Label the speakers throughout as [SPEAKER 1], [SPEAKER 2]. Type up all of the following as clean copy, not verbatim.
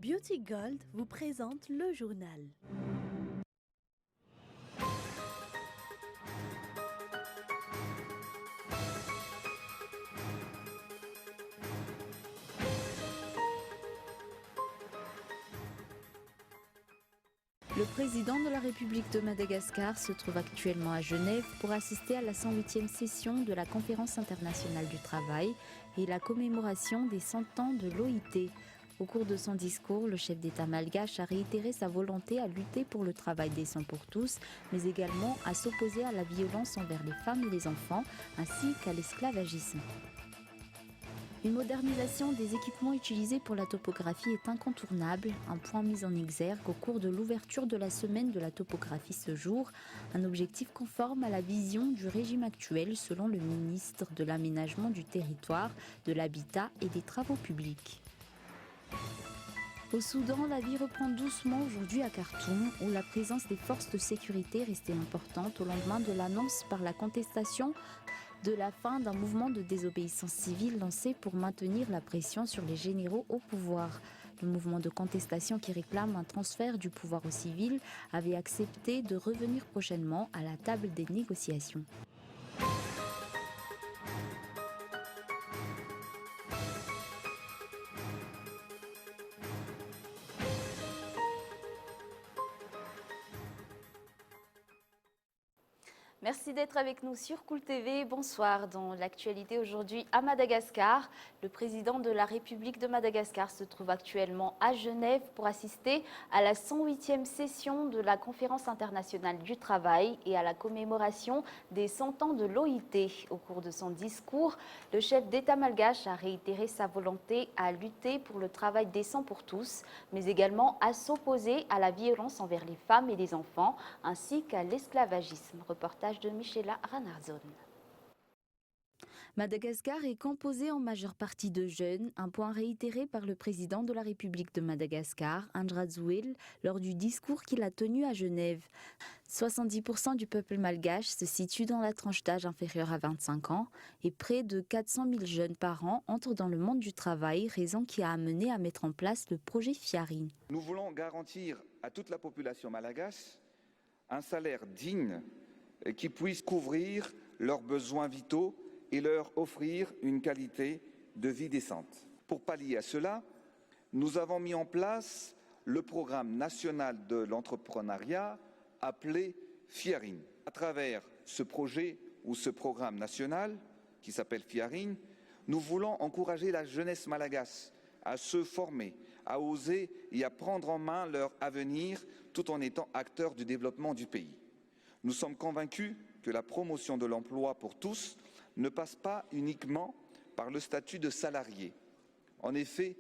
[SPEAKER 1] Beauty Gold vous présente le journal. Le président de la République de Madagascar se trouve actuellement à Genève pour assister à la 108e session de la Conférence internationale du travail et la commémoration des 100 ans de l'OIT. Au cours de son discours, le chef d'État malgache a réitéré sa volonté à lutter pour le travail décent pour tous, mais également à s'opposer à la violence envers les femmes et les enfants, ainsi qu'à l'esclavagisme. Une modernisation des équipements utilisés pour la topographie est incontournable, un point mis en exergue au cours de l'ouverture de la semaine de la topographie ce jour, un objectif conforme à la vision du régime actuel selon le ministre de l'Aménagement du territoire, de l'Habitat et des Travaux publics. Au Soudan, la vie reprend doucement aujourd'hui à Khartoum, où la présence des forces de sécurité restait importante au lendemain de l'annonce par la contestation de la fin d'un mouvement de désobéissance civile lancé pour maintenir la pression sur les généraux au pouvoir. Le mouvement de contestation qui réclame un transfert du pouvoir aux civils avait accepté de revenir prochainement à la table des négociations.
[SPEAKER 2] Merci d'être avec nous sur Cool TV. Bonsoir. Dans l'actualité aujourd'hui à Madagascar, le président de la République de Madagascar se trouve actuellement à Genève pour assister à la 108e session de la Conférence internationale du travail et à la commémoration des 100 ans de l'OIT. Au cours de son discours, le chef d'État malgache a réitéré sa volonté à lutter pour le travail décent pour tous, mais également à s'opposer à la violence envers les femmes et les enfants, ainsi qu'à l'esclavagisme. Reportage de Michela Ranardzon.
[SPEAKER 1] Madagascar est composé en majeure partie de jeunes, un point réitéré par le président de la République de Madagascar, Andrazoul, lors du discours qu'il a tenu à Genève. 70% du peuple malgache se situe dans la tranche d'âge inférieure à 25 ans et près de 400 000 jeunes par an entrent dans le monde du travail, raison qui a amené à mettre en place le projet Fiarin.
[SPEAKER 3] Nous voulons garantir à toute la population malgache un salaire digne qui puisse couvrir leurs besoins vitaux et leur offrir une qualité de vie décente. Pour pallier à cela, nous avons mis en place le programme national de l'entrepreneuriat appelé Fiarin. À travers ce projet ou ce programme national qui s'appelle Fiarin, nous voulons encourager la jeunesse malgache à se former, à oser et à prendre en main leur avenir tout en étant acteurs du développement du pays. Nous sommes convaincus que la promotion de l'emploi pour tous ne passe pas uniquement par le statut de salarié. En effet,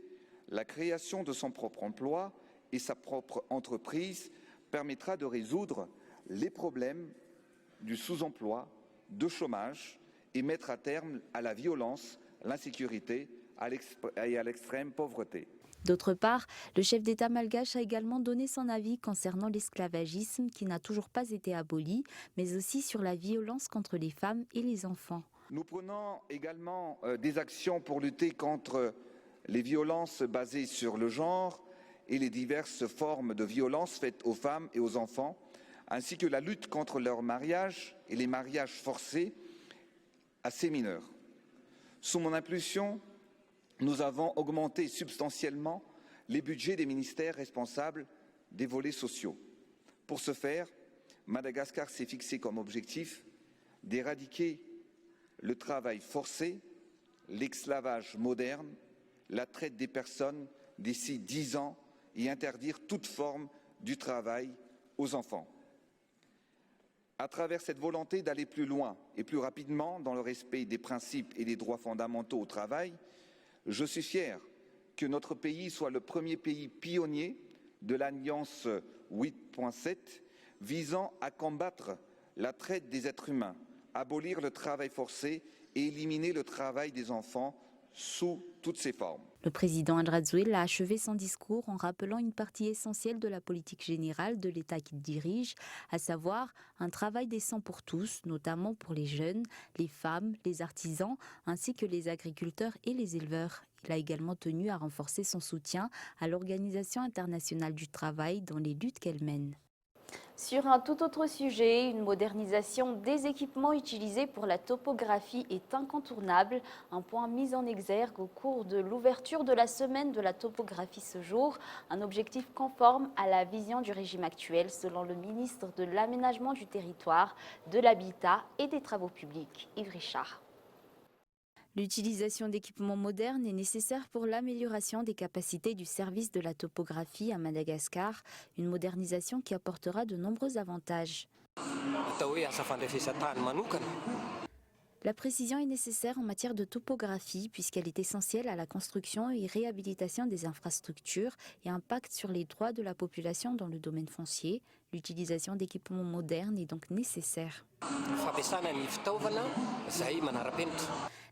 [SPEAKER 3] la création de son propre emploi et sa propre entreprise permettra de résoudre les problèmes du sous-emploi, de chômage et mettre à terme à la violence, l'insécurité et à l'extrême pauvreté.
[SPEAKER 1] D'autre part, le chef d'État malgache a également donné son avis concernant l'esclavagisme qui n'a toujours pas été aboli, mais aussi sur la violence contre les femmes et les enfants.
[SPEAKER 3] Nous prenons également des actions pour lutter contre les violences basées sur le genre et les diverses formes de violences faites aux femmes et aux enfants, ainsi que la lutte contre leur mariage et les mariages forcés à ces mineurs. Sous mon impulsion, nous avons augmenté substantiellement les budgets des ministères responsables des volets sociaux. Pour ce faire, Madagascar s'est fixé comme objectif d'éradiquer le travail forcé, l'esclavage moderne, la traite des personnes d'ici 10 ans et interdire toute forme du travail aux enfants. À travers cette volonté d'aller plus loin et plus rapidement dans le respect des principes et des droits fondamentaux au travail, je suis fier que notre pays soit le premier pays pionnier de l'Alliance 8.7 visant à combattre la traite des êtres humains, abolir le travail forcé et éliminer le travail des enfants sous toutes ses formes.
[SPEAKER 1] Le président Andrazoul a achevé son discours en rappelant une partie essentielle de la politique générale de l'État qu'il dirige, à savoir un travail décent pour tous, notamment pour les jeunes, les femmes, les artisans, ainsi que les agriculteurs et les éleveurs. Il a également tenu à renforcer son soutien à l'Organisation internationale du travail dans les luttes qu'elle mène.
[SPEAKER 2] Sur un tout autre sujet, une modernisation des équipements utilisés pour la topographie est incontournable, un point mis en exergue au cours de l'ouverture de la semaine de la topographie ce jour, un objectif conforme à la vision du régime actuel selon le ministre de l'Aménagement du Territoire, de l'Habitat et des Travaux publics, Yves Richard.
[SPEAKER 1] L'utilisation d'équipements modernes est nécessaire pour l'amélioration des capacités du service de la topographie à Madagascar, une modernisation qui apportera de nombreux avantages. La précision est nécessaire en matière de topographie puisqu'elle est essentielle à la construction et réhabilitation des infrastructures et impacte sur les droits de la population dans le domaine foncier. L'utilisation d'équipements modernes est donc nécessaire.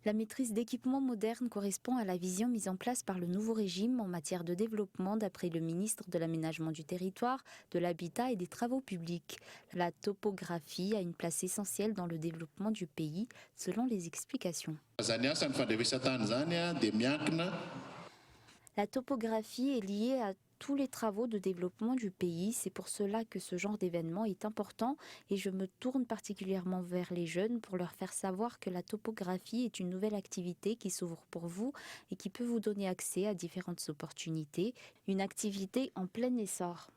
[SPEAKER 1] La maîtrise d'équipements modernes correspond à la vision mise en place par le nouveau régime en matière de développement d'après le ministre de l'Aménagement du Territoire, de l'Habitat et des Travaux publics. La topographie a une place essentielle dans le développement du pays, selon les explications. La topographie est liée à tous les travaux de développement du pays. C'est pour cela que ce genre d'événement est important et je me tourne particulièrement vers les jeunes pour leur faire savoir que la topographie est une nouvelle activité qui s'ouvre pour vous et qui peut vous donner accès à différentes opportunités, une activité en plein essor.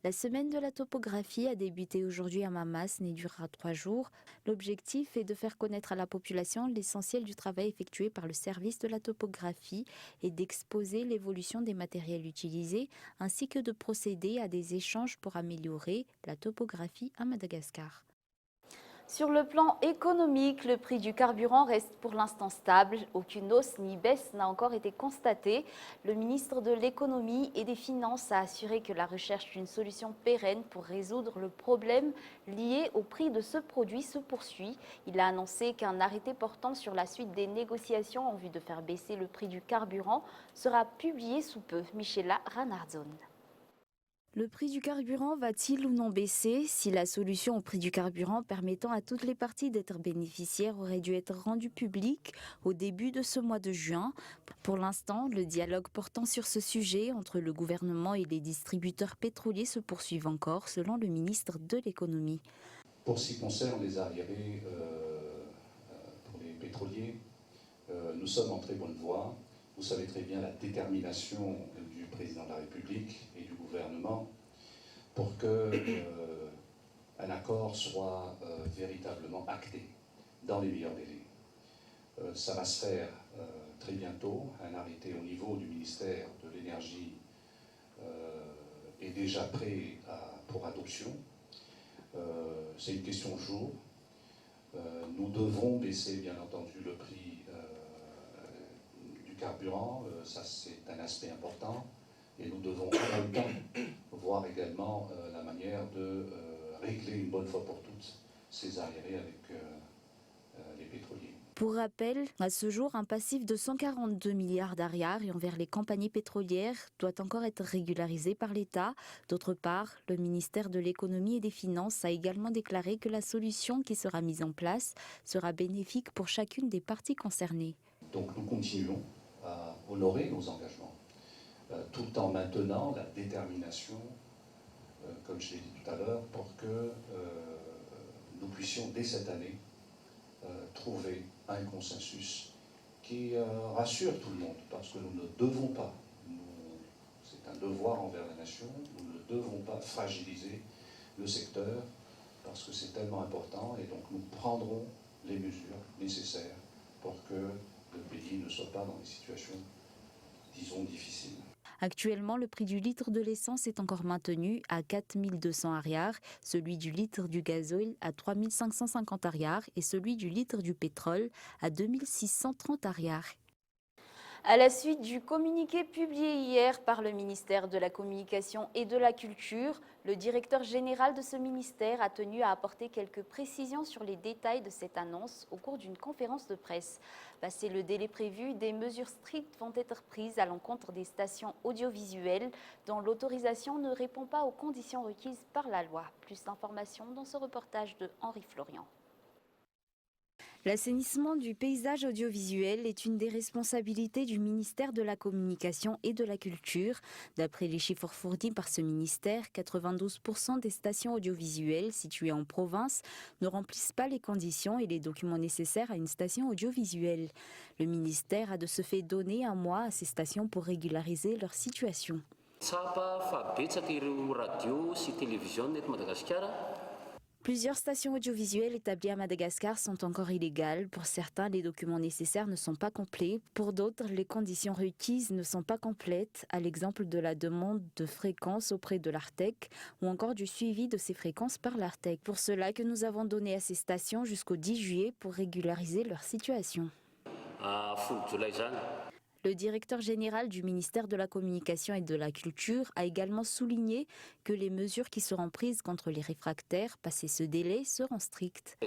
[SPEAKER 1] La semaine de la topographie a débuté aujourd'hui à Mamas et durera 3 jours. L'objectif est de faire connaître à la population l'essentiel du travail effectué par le service de la topographie et d'exposer l'évolution des matériels utilisés ainsi que de procéder à des échanges pour améliorer la topographie à Madagascar.
[SPEAKER 2] Sur le plan économique, le prix du carburant reste pour l'instant stable. Aucune hausse ni baisse n'a encore été constatée. Le ministre de l'Économie et des Finances a assuré que la recherche d'une solution pérenne pour résoudre le problème lié au prix de ce produit se poursuit. Il a annoncé qu'un arrêté portant sur la suite des négociations en vue de faire baisser le prix du carburant sera publié sous peu. Michela Ranardzone.
[SPEAKER 1] Le prix du carburant va-t-il ou non baisser? Si la solution au prix du carburant permettant à toutes les parties d'être bénéficiaires aurait dû être rendue publique au début de ce mois de juin. Pour l'instant, le dialogue portant sur ce sujet entre le gouvernement et les distributeurs pétroliers se poursuit encore, selon le ministre de l'Économie.
[SPEAKER 4] Pour ce qui concerne les arriérés pour les pétroliers, nous sommes en très bonne voie. Vous savez très bien la détermination du président de la République et du gouvernement pour qu'un accord soit véritablement acté dans les meilleurs délais. Ça va se faire très bientôt. Un arrêté au niveau du ministère de l'Énergie est déjà prêt pour adoption. C'est une question de jour. Nous devons baisser, bien entendu, le prix du carburant. Ça, c'est un aspect important. Et nous devons en même temps voir également la manière de régler une bonne fois pour toutes ces arriérés avec les pétroliers.
[SPEAKER 1] Pour rappel, à ce jour, un passif de 142 milliards d'ariars envers les compagnies pétrolières doit encore être régularisé par l'État. D'autre part, le ministère de l'Économie et des Finances a également déclaré que la solution qui sera mise en place sera bénéfique pour chacune des parties concernées.
[SPEAKER 4] Donc nous continuons à honorer nos engagements, tout en maintenant la détermination, comme je l'ai dit tout à l'heure, pour que nous puissions dès cette année trouver un consensus qui rassure tout le monde, parce que nous ne devons pas, c'est un devoir envers la nation, nous ne devons pas fragiliser le secteur, parce que c'est tellement important, et donc nous prendrons les mesures nécessaires pour que le pays ne soit pas dans des situations, disons, difficiles.
[SPEAKER 1] Actuellement, le prix du litre de l'essence est encore maintenu à 4 200 ariars, celui du litre du gasoil à 3 550 ariars et celui du litre du pétrole à 2 630 ariars.
[SPEAKER 2] À la suite du communiqué publié hier par le ministère de la Communication et de la Culture, le directeur général de ce ministère a tenu à apporter quelques précisions sur les détails de cette annonce au cours d'une conférence de presse. Passé le délai prévu, des mesures strictes vont être prises à l'encontre des stations audiovisuelles dont l'autorisation ne répond pas aux conditions requises par la loi. Plus d'informations dans ce reportage de Henri Florian.
[SPEAKER 1] L'assainissement du paysage audiovisuel est une des responsabilités du ministère de la Communication et de la Culture. D'après les chiffres fournis par ce ministère, 92% des stations audiovisuelles situées en province ne remplissent pas les conditions et les documents nécessaires à une station audiovisuelle. Le ministère a de ce fait donné un mois à ces stations pour régulariser leur situation. Plusieurs stations audiovisuelles établies à Madagascar sont encore illégales. Pour certains, les documents nécessaires ne sont pas complets. Pour d'autres, les conditions requises ne sont pas complètes, à l'exemple de la demande de fréquences auprès de l'Artec ou encore du suivi de ces fréquences par l'Artec. Pour cela que nous avons donné à ces stations jusqu'au 10 juillet pour régulariser leur situation. Le directeur général du ministère de la Communication et de la Culture a également souligné que les mesures qui seront prises contre les réfractaires passé ce délai seront strictes.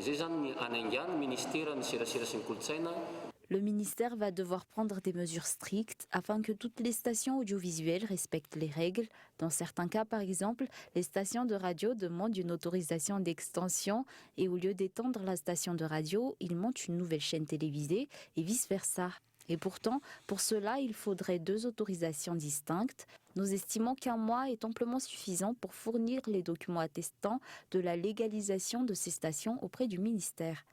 [SPEAKER 1] Le ministère va devoir prendre des mesures strictes afin que toutes les stations audiovisuelles respectent les règles. Dans certains cas, par exemple, les stations de radio demandent une autorisation d'extension et au lieu d'étendre la station de radio, ils montent une nouvelle chaîne télévisée et vice-versa. Et pourtant, pour cela, il faudrait 2 autorisations distinctes. Nous estimons qu'un mois est amplement suffisant pour fournir les documents attestant de la légalisation de ces stations auprès du ministère.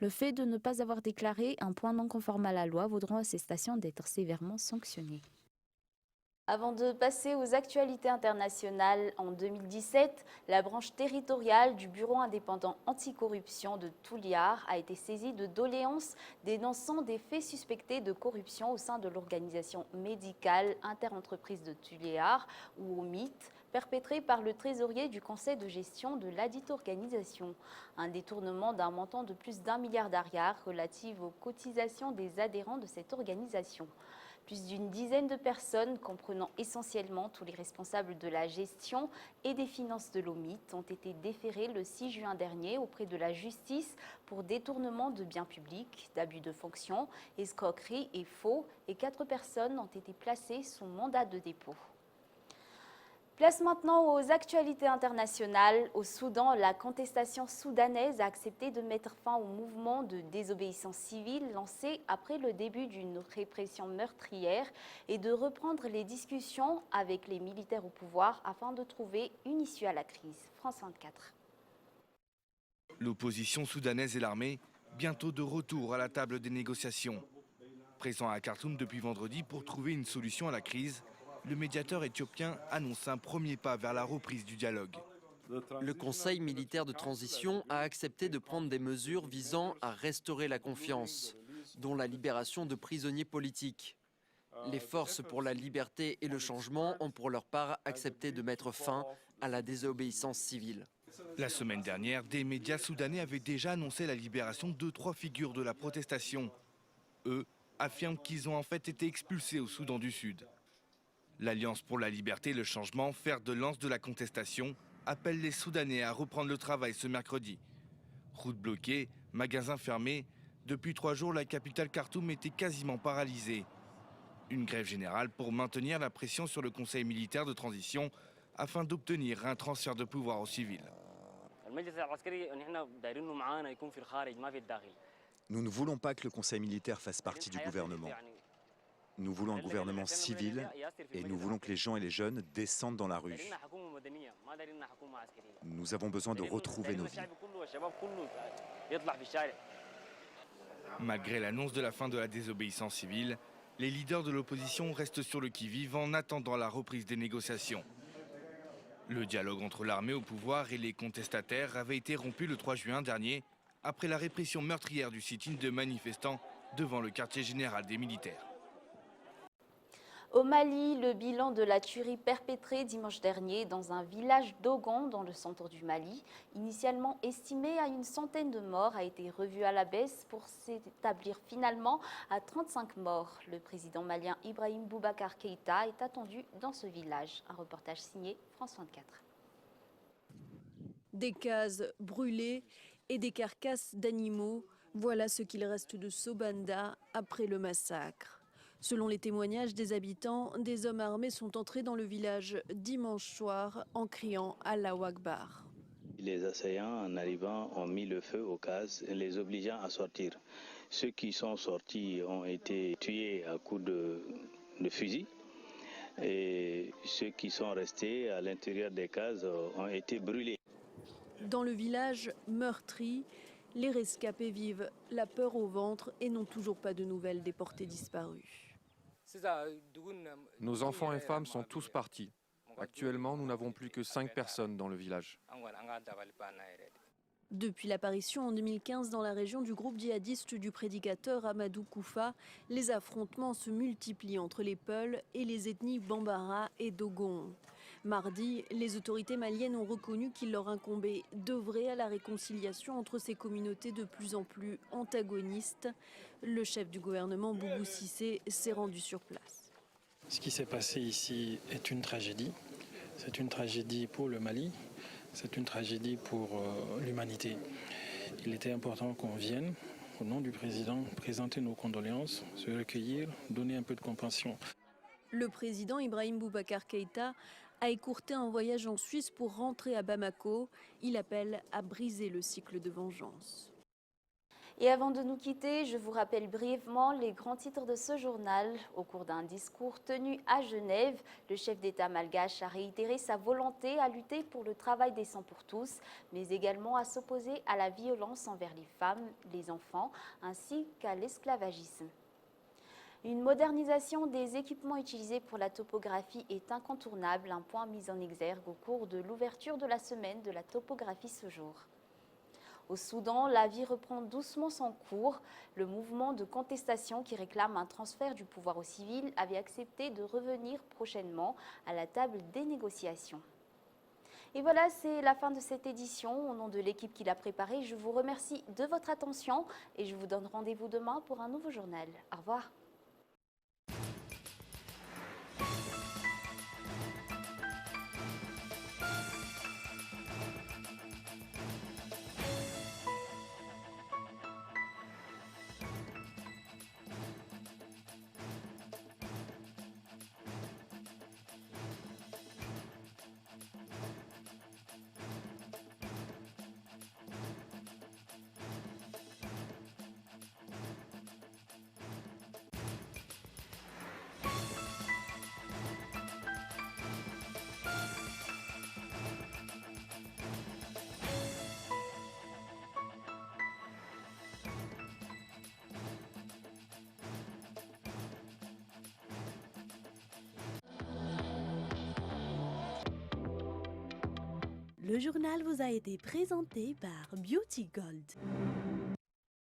[SPEAKER 1] Le fait de ne pas avoir déclaré un point non conforme à la loi vaudront à ces stations d'être sévèrement sanctionnées.
[SPEAKER 2] Avant de passer aux actualités internationales, en 2017, la branche territoriale du Bureau indépendant anticorruption de Tuliar a été saisie de doléances dénonçant des faits suspectés de corruption au sein de l'organisation médicale interentreprise de Tuliar, ou OMIT, perpétrés par le trésorier du conseil de gestion de ladite organisation. Un détournement d'un montant de plus d'1 milliard d'ariars relatif aux cotisations des adhérents de cette organisation. Plus d'une dizaine de personnes, comprenant essentiellement tous les responsables de la gestion et des finances de l'OMIT, ont été déférées le 6 juin dernier auprès de la justice pour détournement de biens publics, d'abus de fonction, escroquerie et faux, et 4 personnes ont été placées sous mandat de dépôt. Place maintenant aux actualités internationales. Au Soudan, la contestation soudanaise a accepté de mettre fin au mouvement de désobéissance civile lancé après le début d'une répression meurtrière et de reprendre les discussions avec les militaires au pouvoir afin de trouver une issue à la crise. France 24.
[SPEAKER 5] L'opposition soudanaise et l'armée, bientôt de retour à la table des négociations. Présent à Khartoum depuis vendredi pour trouver une solution à la crise, le médiateur éthiopien annonce un premier pas vers la reprise du dialogue.
[SPEAKER 6] Le Conseil militaire de transition a accepté de prendre des mesures visant à restaurer la confiance, dont la libération de prisonniers politiques. Les forces pour la liberté et le changement ont pour leur part accepté de mettre fin à la désobéissance civile.
[SPEAKER 5] La semaine dernière, des médias soudanais avaient déjà annoncé la libération de 3 figures de la protestation. Eux affirment qu'ils ont en fait été expulsés au Soudan du Sud. L'Alliance pour la liberté et le changement, fer de lance de la contestation, appelle les Soudanais à reprendre le travail ce mercredi. Routes bloquées, magasins fermés, depuis 3 jours, la capitale Khartoum était quasiment paralysée. Une grève générale pour maintenir la pression sur le Conseil militaire de transition afin d'obtenir un transfert de pouvoir aux civils.
[SPEAKER 7] Nous ne voulons pas que le Conseil militaire fasse partie du gouvernement. Nous voulons un gouvernement civil et nous voulons que les gens et les jeunes descendent dans la rue. Nous avons besoin de retrouver nos vies.
[SPEAKER 5] Malgré l'annonce de la fin de la désobéissance civile, les leaders de l'opposition restent sur le qui-vive en attendant la reprise des négociations. Le dialogue entre l'armée au pouvoir et les contestataires avait été rompu le 3 juin dernier après la répression meurtrière du sit-in de manifestants devant le quartier général des militaires.
[SPEAKER 2] Au Mali, le bilan de la tuerie perpétrée dimanche dernier dans un village d'Ogon, dans le centre du Mali, initialement estimé à une centaine de morts, a été revu à la baisse pour s'établir finalement à 35 morts. Le président malien Ibrahim Boubacar Keïta est attendu dans ce village. Un reportage signé France 24.
[SPEAKER 8] Des cases brûlées et des carcasses d'animaux, voilà ce qu'il reste de Sobanda après le massacre. Selon les témoignages des habitants, des hommes armés sont entrés dans le village dimanche soir en criant Allahu Akbar.
[SPEAKER 9] Les assaillants, en arrivant, ont mis le feu aux cases, les obligeant à sortir. Ceux qui sont sortis ont été tués à coups de fusil et ceux qui sont restés à l'intérieur des cases ont été brûlés.
[SPEAKER 8] Dans le village meurtri, les rescapés vivent la peur au ventre et n'ont toujours pas de nouvelles des portés disparus.
[SPEAKER 10] Nos enfants et femmes sont tous partis. Actuellement, nous n'avons plus que 5 personnes dans le village.
[SPEAKER 8] Depuis l'apparition en 2015 dans la région du groupe djihadiste du prédicateur Amadou Koufa, les affrontements se multiplient entre les Peuls et les ethnies Bambara et Dogon. Mardi, les autorités maliennes ont reconnu qu'il leur incombait d'œuvrer à la réconciliation entre ces communautés de plus en plus antagonistes. Le chef du gouvernement, Boubou Cissé, s'est rendu sur place.
[SPEAKER 11] Ce qui s'est passé ici est une tragédie. C'est une tragédie pour le Mali, c'est une tragédie pour l'humanité. Il était important qu'on vienne, au nom du président, présenter nos condoléances, se recueillir, donner un peu de compassion.
[SPEAKER 8] Le président Ibrahim Boubacar Keïta a écourté un voyage en Suisse pour rentrer à Bamako. Il appelle à briser le cycle de vengeance.
[SPEAKER 2] Et avant de nous quitter, je vous rappelle brièvement les grands titres de ce journal. Au cours d'un discours tenu à Genève, le chef d'État malgache a réitéré sa volonté à lutter pour le travail décent pour tous, mais également à s'opposer à la violence envers les femmes, les enfants, ainsi qu'à l'esclavagisme. Une modernisation des équipements utilisés pour la topographie est incontournable, un point mis en exergue au cours de l'ouverture de la semaine de la topographie ce jour. Au Soudan, la vie reprend doucement son cours. Le mouvement de contestation qui réclame un transfert du pouvoir aux civils avait accepté de revenir prochainement à la table des négociations. Et voilà, c'est la fin de cette édition. Au nom de l'équipe qui l'a préparée, je vous remercie de votre attention et je vous donne rendez-vous demain pour un nouveau journal. Au revoir.
[SPEAKER 12] Le journal vous a été présenté par Beauty Gold.